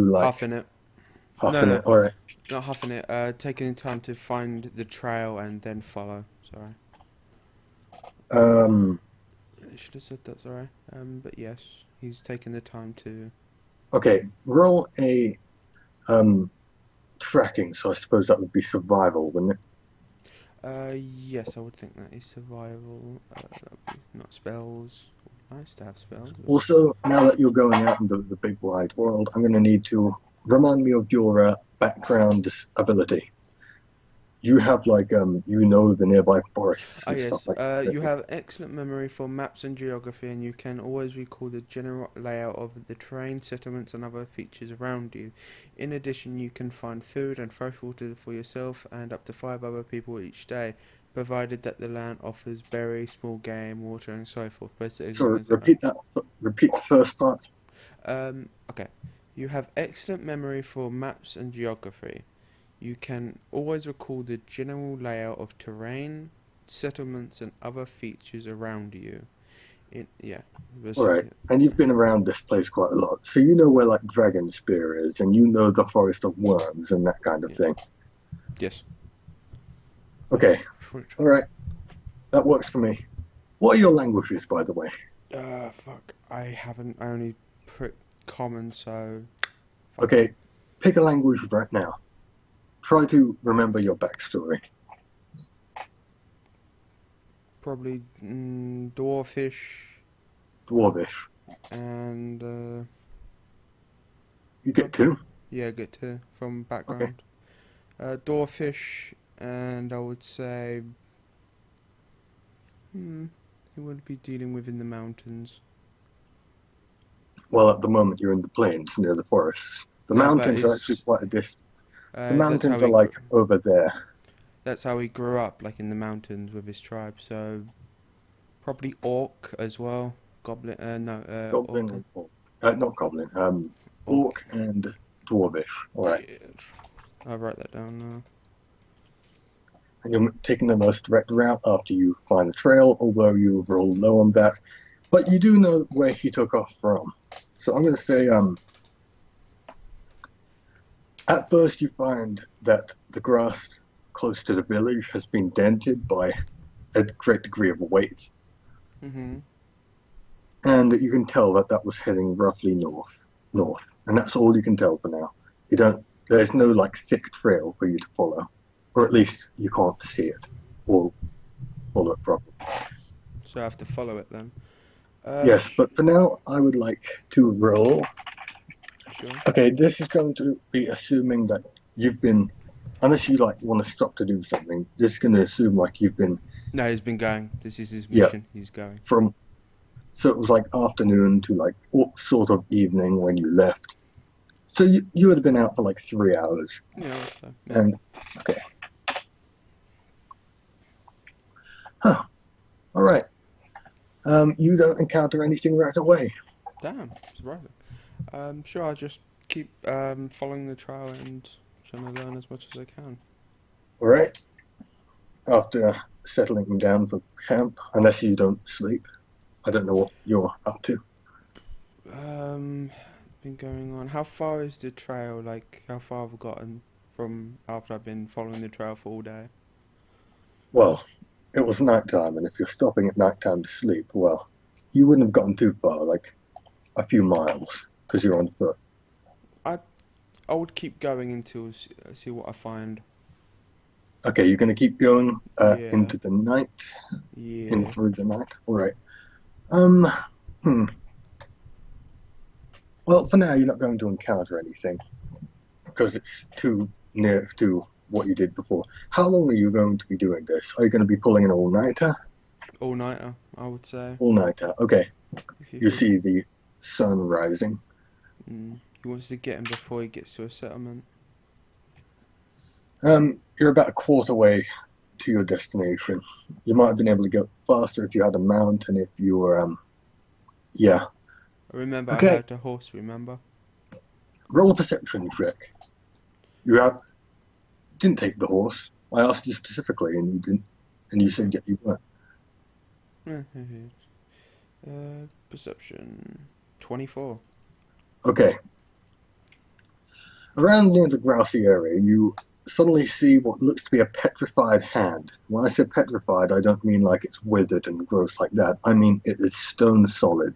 like Huffing it. half No, an no, hour? All right. not huffing it. Taking the time to find the trail and then follow. Sorry. Um. I should have said that, sorry. But yes, he's taken the time to... Okay. Roll a um tracking. So I suppose that would be survival, wouldn't it? Yes, I would think that is survival. That would be not spells. Nice to have spells. Also, now that you're going out in the big wide world, I'm going to need to remind me of your background ability. You have like the nearby forests Ah, and stuff yes. like that, don't You you? have excellent memory for maps and geography, and you can always recall the general layout of the terrain, settlements, and other features around you. In addition, you can find food and fresh water for yourself and up to five other people each day, provided that the land offers berry, small game, water, and so forth. Best So examines repeat that. Repeat the first part. Okay. You have excellent memory for maps and geography. You can always recall the general layout of terrain, settlements, and other features around you. Yeah, All right. basically. And you've been around this place quite a lot, so you know where like Dragon Spear is, and you know the Forest of Worms and that kind of Yeah. thing. Yes. Okay. Fruit. All right. That works for me. What are your languages, by the way? Fuck. I haven't. I only put common, so fuck. Okay. Pick a language right now. Try to remember your backstory. Probably dwarfish Dwarvish. and You prob get two. yeah, good too from Okay. background. Dwarfish and I would say he would be dealing with in the mountains. Well, at the moment you're in the plains near the forests. The No, but mountains are actually it's quite a distance. The that's how mountains are like over there. that's how he grew up, like in the mountains with his tribe. So probably orc as well. Goblin, no, Goblin orc, and orc. Not goblin. orc. Orc and dwarvish. All right. Yeah, I'll write that down now. And you're taking the most direct route after you find the trail, although you roll low on that. But you do know where he took off from. So I'm going to say, at first you find that the grass close to the village has been dented by a great degree of weight, Mhm. and you can tell that that was heading roughly north, and that's all you can tell for now. You don't. There's no like thick trail for you to follow, or at least you can't see it or follow it properly. So I have to follow it then. Yes, but for now, I would like to roll. Sure. Okay, this is going to be assuming that you've been, unless you like want to stop to do something. This is going to assume like you've been, No, he's been going. This is his yeah, mission. He's going. from. So it was like afternoon to like sort of evening when you left. So you would have been out for like 3 hours. Yeah, I would say. Yeah. And okay, huh? All right. You don't encounter anything right away. Damn, surprising. Sure. I'll just keep following the trail and trying to learn as much as I can. All right. After settling down for camp, unless you don't sleep. I don't know what you're up to. Um, been going on. How far is the trail? Like, how far have I gotten from after I've been following the trail for all day? Well, it was nighttime, and if you're stopping at nighttime to sleep, well, you wouldn't have gotten too far, like a few miles, because you're on foot. I I would keep going until see what I find. Okay, you're going to keep going Yeah, into the night, in yeah. through the night. All right. Um, hmm. Well, for now, you're not going to encounter anything because it's too near to what you did before. How long are you going to be doing this? Are you going to be pulling an all-nighter? All nighter, I would say. All-nighter. Okay. If you You could. see the sun rising. He wants to get him before he gets to a settlement. You're about a quarter way to your destination. You might have been able to go faster if you had a mount and if you were, yeah. I remember I Okay, had a horse. Remember? roll a perception check. You didn't take the horse. I asked you specifically, and you didn't, and you said Sure. yeah, you were. Perception. 24. Okay, Around near the grassy area, you suddenly see what looks to be a petrified hand. When I say petrified, I don't mean like it's withered and gross like that. I mean it is stone solid.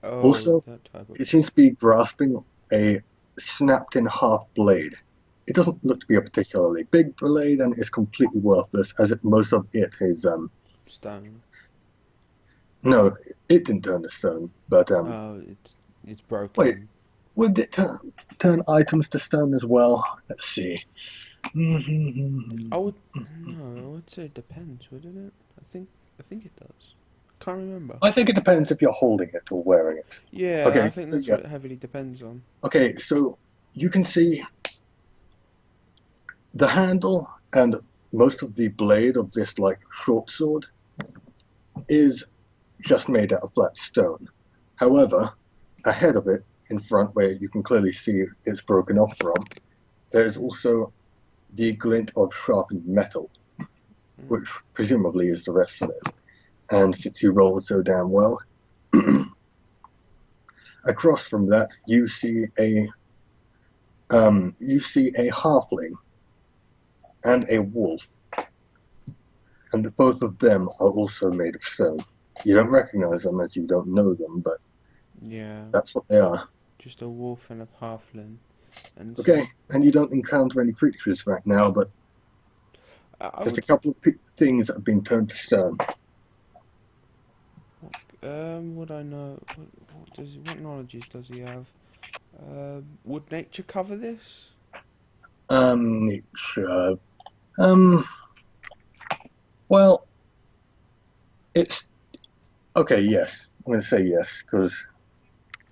Oh, Also, that type of it thing. seems to be grasping a snapped in half blade. It doesn't look to be a particularly big blade and is completely worthless as most of it is Stone. no, it didn't turn to stone, but Oh, it's wait, broken. would it turn items to stone as well? Let's see. I I would no, I would say it depends, wouldn't it? I think it does. Can't remember. think it depends if you're holding it or wearing it. Yeah, I Okay, think so that's yeah. what it heavily depends on. Okay, so you can see the handle and most of the blade of this like short sword is just made out of flat stone. However, ahead of it, in front, where you can clearly see it's broken off from, there is also the glint of sharpened metal, Mm. which presumably is the rest of it. And since you rolled so damn well, across from that you see a halfling and a wolf, and both of them are also made of stone. You don't recognize them as you don't know them, but Yeah, that's what they are. just a wolf and a halfling, and Okay, and you don't encounter any creatures right now, but I there's a would. couple of things that have been turned to stone. Would I know? What knowledges does he have? Would nature cover this? Sure. Um, well, it's okay. Yes, I'm going to say yes because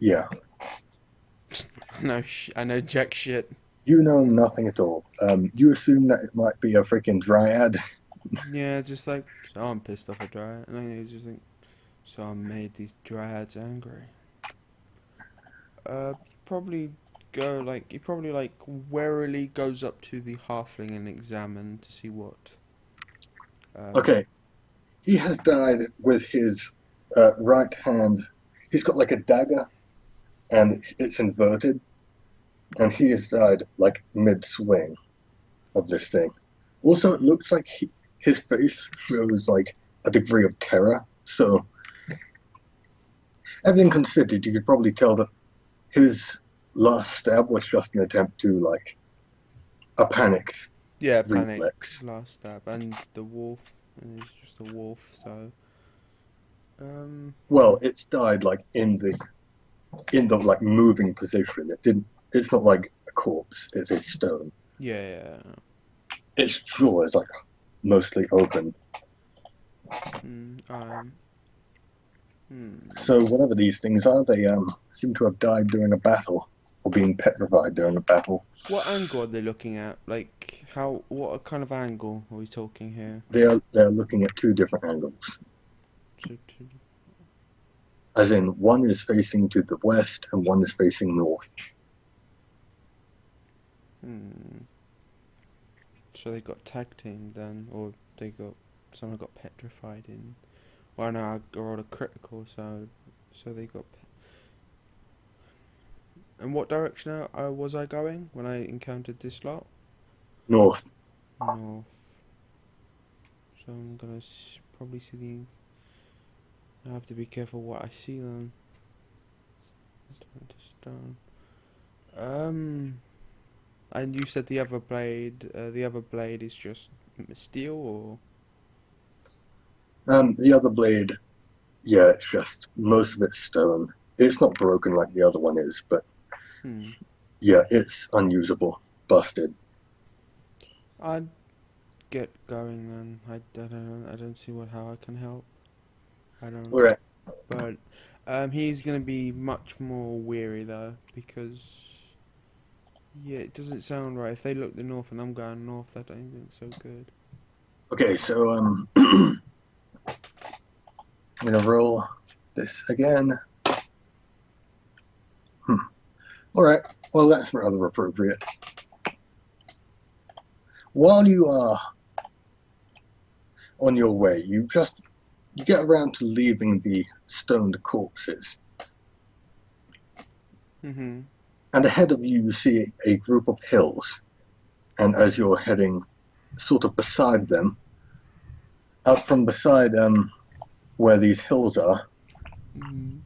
yeah, I know jack shit. you know nothing at all. You assume that it might be a freaking dryad. Yeah, just like so I'm pissed off at Dryad, and I just think so. I made these Dryads angry. Uh, probably go like he probably like warily goes up to the halfling and examine to see what. Um, Okay, he has died with his right hand. He's got like a dagger, and it's inverted, and he has died like mid-swing of this thing. Also, it looks like his face shows like a degree of terror. So everything considered, you could probably tell that his last stab was just an attempt to like a panicked yeah, panic reflex. last stab, and the wolf, and he's just a wolf. So, Well, it's died like in the like moving position. It didn't. It's not like a corpse. It is stone. yeah, Its jaw is like mostly open. mm, hmm. So whatever these things are, they seem to have died during a battle or been petrified during a battle. What angle are they looking at? Like, how? What kind of angle are we talking here? They're looking at two different angles. To As in, one is facing to the west and one is facing north. hmm. So they got tag teamed then, or they got someone got petrified in. Well, no, I rolled a critical, so they got. And what direction was I going when I encountered this lot? North. North. So I'm gonna probably see the. I have to be careful what I see then. Turn to stone. And you said the other blade is just steel, or The other blade, yeah, it's just most of it's stone. It's not broken like the other one is, but hmm. yeah, it's unusable, busted. I'd get going then. I don't know. I don't see how I can help. I don't. All right. But he's gonna be much more weary though because yeah, it doesn't sound right. If they look the north and I'm going north, that don't think so good. Okay, so I'm gonna roll this again. Hmm. All right. Well, that's rather appropriate. While you are on your way, you get around to leaving the stoned corpses, Mhm. And ahead of you, you see a group of hills. And as you're heading sort of beside them, out from beside where these hills are, Mm.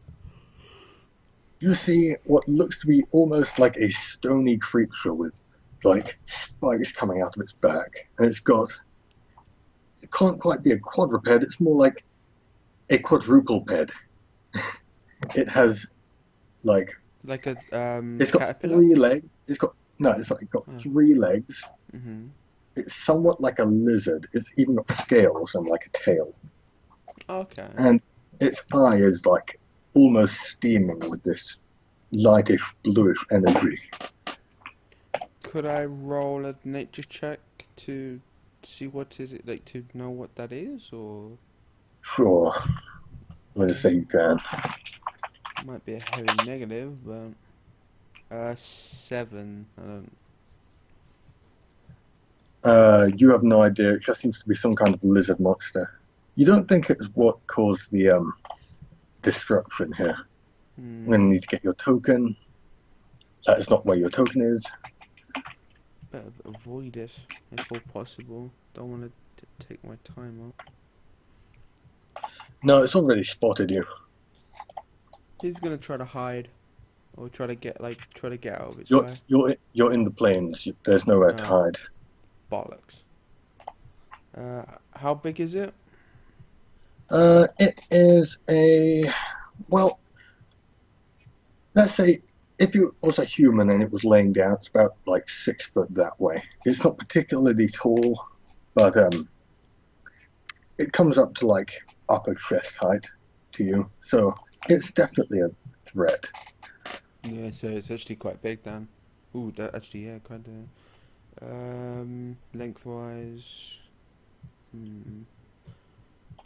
you see what looks to be almost like a stony creature with like spikes coming out of its back. And it can't quite be a quadruped, it's more like a quadrupleped. It has like, Like a it's got caterpillar? 3 legs. It's like got Oh. 3 legs. Mm-hmm. It's somewhat like a lizard. It's even got scales and like a tail. Okay. And its eye is like almost steaming with this lightish bluish energy. Could I roll a nature check to see what is it, like to know what that is, or Sure, let's say you can. might be a heavy negative, but 7. I don't. You have no idea. It just seems to be some kind of lizard monster. You don't think it's what caused the destruction here. I'm gonna need to get your token. That is not where your token is. Better avoid it if all possible. Don't want to take my time up. No, it's already spotted you. He's gonna try to hide, or try to get out of its You're way. you're in the plains. There's nowhere to Oh, hide. bollocks. How big is it? It is a well. Let's say if it was a human and it was laying down, it's about like 6 foot that way. It's not particularly tall, but it comes up to like upper chest height to you. So it's definitely a threat. Yeah, so it's actually quite big then. Ooh, that actually, yeah, kind of. Lengthwise. Hmm. Oh,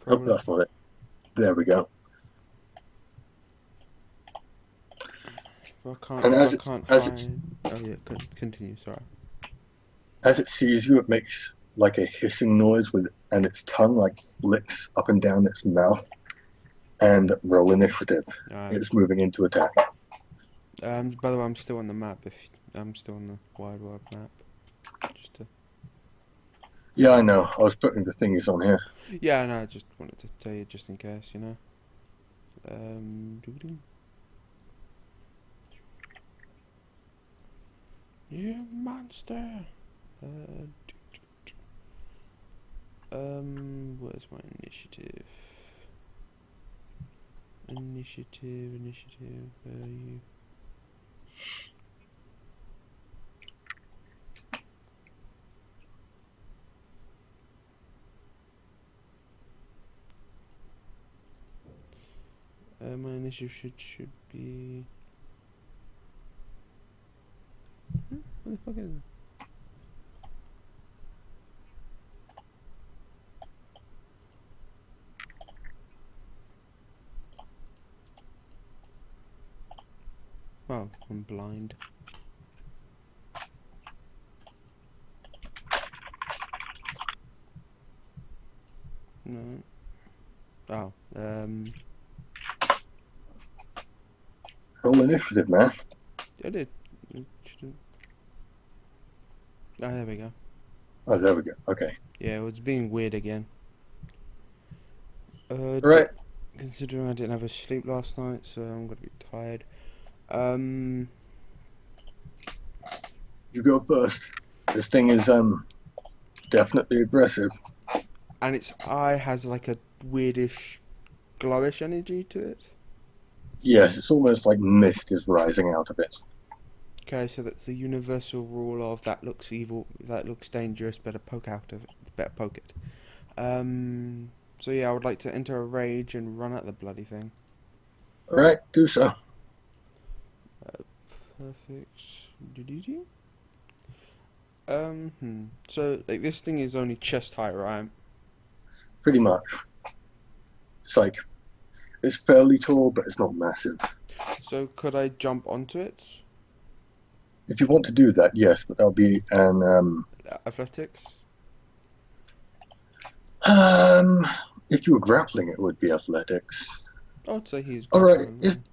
Probably. that's not it. There we go. And If I as can't it's hide. Oh yeah, continue. Sorry. as it sees you, it makes like a hissing noise and its tongue like flicks up and down its mouth. And roll initiative. Alright. It's moving into attack. By the way, I'm still on the map. I'm still on the wide world map. Just to. Yeah, I know. I was putting the thingies on here. Yeah, no, I just wanted to tell you just in case, you know. Doo-doo. You monster. Where's my initiative? Initiative. Where are you? My initiative should be. What the fuck is it? Oh, I'm blind. No. Oh, Roll initiative, man. I did. It shouldn't. Ah, there we go. Oh, there we go. Okay. Yeah, it's being weird again. Right. Considering I didn't have a sleep last night, so I'm gonna be tired. You go first. This thing is definitely aggressive. And its eye has like a weirdish, glowish energy to it. Yes, it's almost like mist is rising out of it. Okay, so that's the universal rule of that looks evil, that looks dangerous, better poke out of it, better poke it. So yeah, I would like to enter a rage and run at the bloody thing. Alright, do so. Perfect. Doo-doo-doo. So like this thing is only chest height, right? Pretty much. It's like it's fairly tall, but it's not massive. So could I jump onto it? If you want to do that, yes, but that'll be an Athletics? if you were grappling, it would be athletics. I'd say he's All right, grappling.